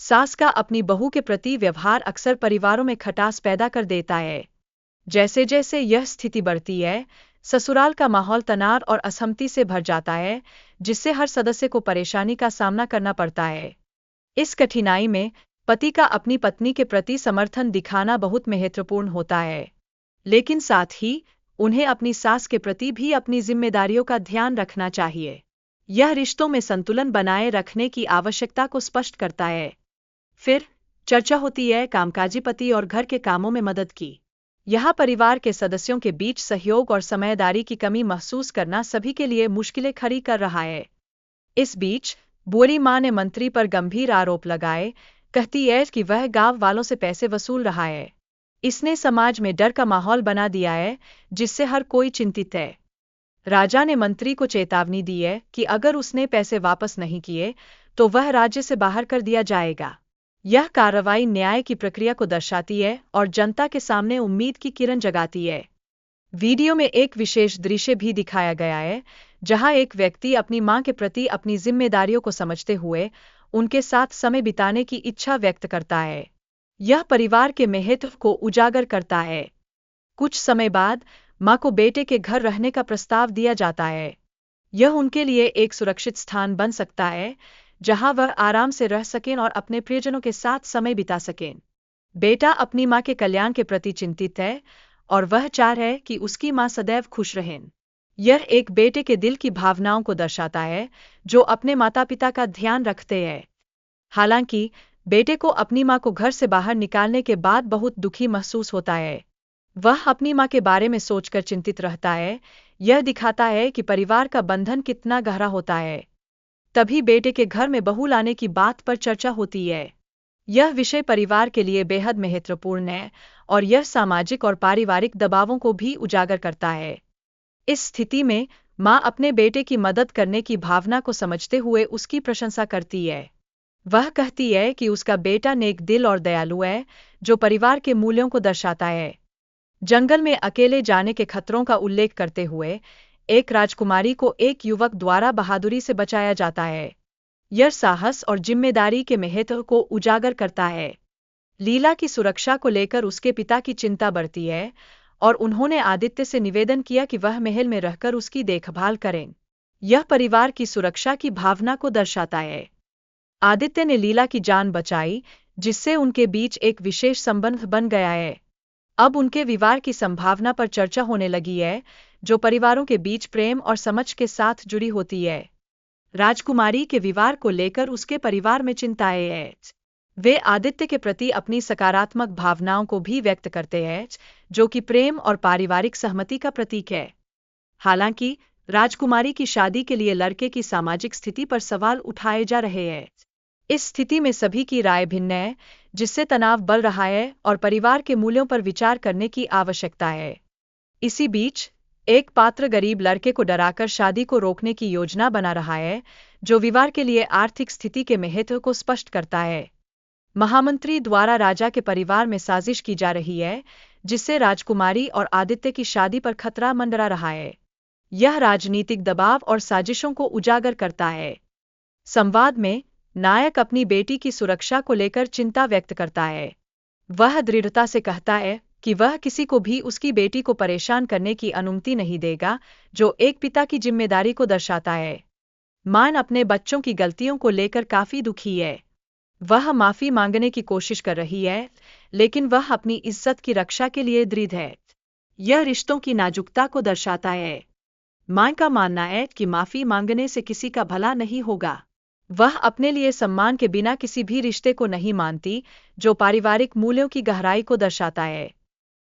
सास का अपनी बहू के प्रति व्यवहार अक्सर परिवारों में खटास पैदा कर देता है। जैसे जैसे यह स्थिति बढ़ती है, ससुराल का माहौल तनाव और असहमति से भर जाता है, जिससे हर सदस्य को परेशानी का सामना करना पड़ता है। इस कठिनाई में पति का अपनी पत्नी के प्रति समर्थन दिखाना बहुत महत्वपूर्ण होता है, लेकिन साथ ही उन्हें अपनी सास के प्रति भी अपनी जिम्मेदारियों का ध्यान रखना चाहिए। यह रिश्तों में संतुलन बनाए रखने की आवश्यकता को स्पष्ट करता है। फिर चर्चा होती है कामकाजी पति और घर के कामों में मदद की। यहाँ परिवार के सदस्यों के बीच सहयोग और समझदारी की कमी महसूस करना सभी के लिए मुश्किलें खड़ी कर रहा है। इस बीच बुरी मां ने मंत्री पर गंभीर आरोप लगाए, कहती है कि वह गांव वालों से पैसे वसूल रहा है। इसने समाज में डर का माहौल बना दिया है, जिससे हर कोई चिंतित है। राजा ने मंत्री को चेतावनी दी है कि अगर उसने पैसे वापस नहीं किए तो वह राज्य से बाहर कर दिया जाएगा। यह कार्रवाई न्याय की प्रक्रिया को दर्शाती है और जनता के सामने उम्मीद की किरण जगाती है। वीडियो में एक विशेष दृश्य भी दिखाया गया है, जहां एक व्यक्ति अपनी मां के प्रति अपनी जिम्मेदारियों को समझते हुए उनके साथ समय बिताने की इच्छा व्यक्त करता है। यह परिवार के महत्व को उजागर करता है। कुछ समय बाद मां को बेटे के घर रहने का प्रस्ताव दिया जाता है। यह उनके लिए एक सुरक्षित स्थान बन सकता है, जहां वह आराम से रह सकें और अपने प्रियजनों के साथ समय बिता सकें। बेटा अपनी मां के कल्याण के प्रति चिंतित है और वह चाहता है कि उसकी मां सदैव खुश रहें। यह एक बेटे के दिल की भावनाओं को दर्शाता है, जो अपने माता पिता का ध्यान रखते हैं। हालांकि बेटे को अपनी मां को घर से बाहर निकालने के बाद बहुत दुखी महसूस होता है। वह अपनी मां के बारे में सोचकर चिंतित रहता है। यह दिखाता है कि परिवार का बंधन कितना गहरा होता है। तभी बेटे के घर में बहू लाने की बात पर चर्चा होती है। यह विषय परिवार के लिए बेहद महत्वपूर्ण है और यह सामाजिक और पारिवारिक दबावों को भी उजागर करता है। इस स्थिति में मां अपने बेटे की मदद करने की भावना को समझते हुए उसकी प्रशंसा करती है। वह कहती है कि उसका बेटा नेक दिल और दयालु है, जो परिवार के मूल्यों को दर्शाता है। जंगल में अकेले जाने के खतरों का उल्लेख करते हुए एक राजकुमारी को एक युवक द्वारा बहादुरी से बचाया जाता है। यह साहस और जिम्मेदारी के महत्व को उजागर करता है। लीला की सुरक्षा को लेकर उसके पिता की चिंता बढ़ती है और उन्होंने आदित्य से निवेदन किया कि वह महल में रहकर उसकी देखभाल करें। यह परिवार की सुरक्षा की भावना को दर्शाता है। आदित्य ने लीला की जान बचाई, जिससे उनके बीच एक विशेष संबंध बन गया है। अब उनके विवाह की संभावना पर चर्चा होने लगी है, जो परिवारों के बीच प्रेम और समझ के साथ जुड़ी होती है। राजकुमारी के विवाह को लेकर उसके परिवार में चिंताएं हैं। वे आदित्य के प्रति अपनी सकारात्मक भावनाओं को भी व्यक्त करते हैं, जो कि प्रेम और पारिवारिक सहमति का प्रतीक है। हालांकि राजकुमारी की शादी के लिए लड़के की सामाजिक स्थिति पर सवाल उठाए जा रहे हैं। इस स्थिति में सभी की राय भिन्न है, जिससे तनाव बढ़ रहा है और परिवार के मूल्यों पर विचार करने की आवश्यकता है। इसी बीच एक पात्र गरीब लड़के को डराकर शादी को रोकने की योजना बना रहा है, जो विवाह के लिए आर्थिक स्थिति के महत्व को स्पष्ट करता है। महामंत्री द्वारा राजा के परिवार में साजिश की जा रही है, जिससे राजकुमारी और आदित्य की शादी पर खतरा मंडरा रहा है। यह राजनीतिक दबाव और साजिशों को उजागर करता है। संवाद में नायक अपनी बेटी की सुरक्षा को लेकर चिंता व्यक्त करता है। वह दृढ़ता से कहता है कि वह किसी को भी उसकी बेटी को परेशान करने की अनुमति नहीं देगा, जो एक पिता की जिम्मेदारी को दर्शाता है। मान अपने बच्चों की गलतियों को लेकर काफी दुखी है। वह माफी मांगने की कोशिश कर रही है, लेकिन वह अपनी इज्जत की रक्षा के लिए दृढ़ है। यह रिश्तों की नाजुकता को दर्शाता है। मां का मानना है कि माफी मांगने से किसी का भला नहीं होगा। वह अपने लिए सम्मान के बिना किसी भी रिश्ते को नहीं मानती, जो पारिवारिक मूल्यों की गहराई को दर्शाता है।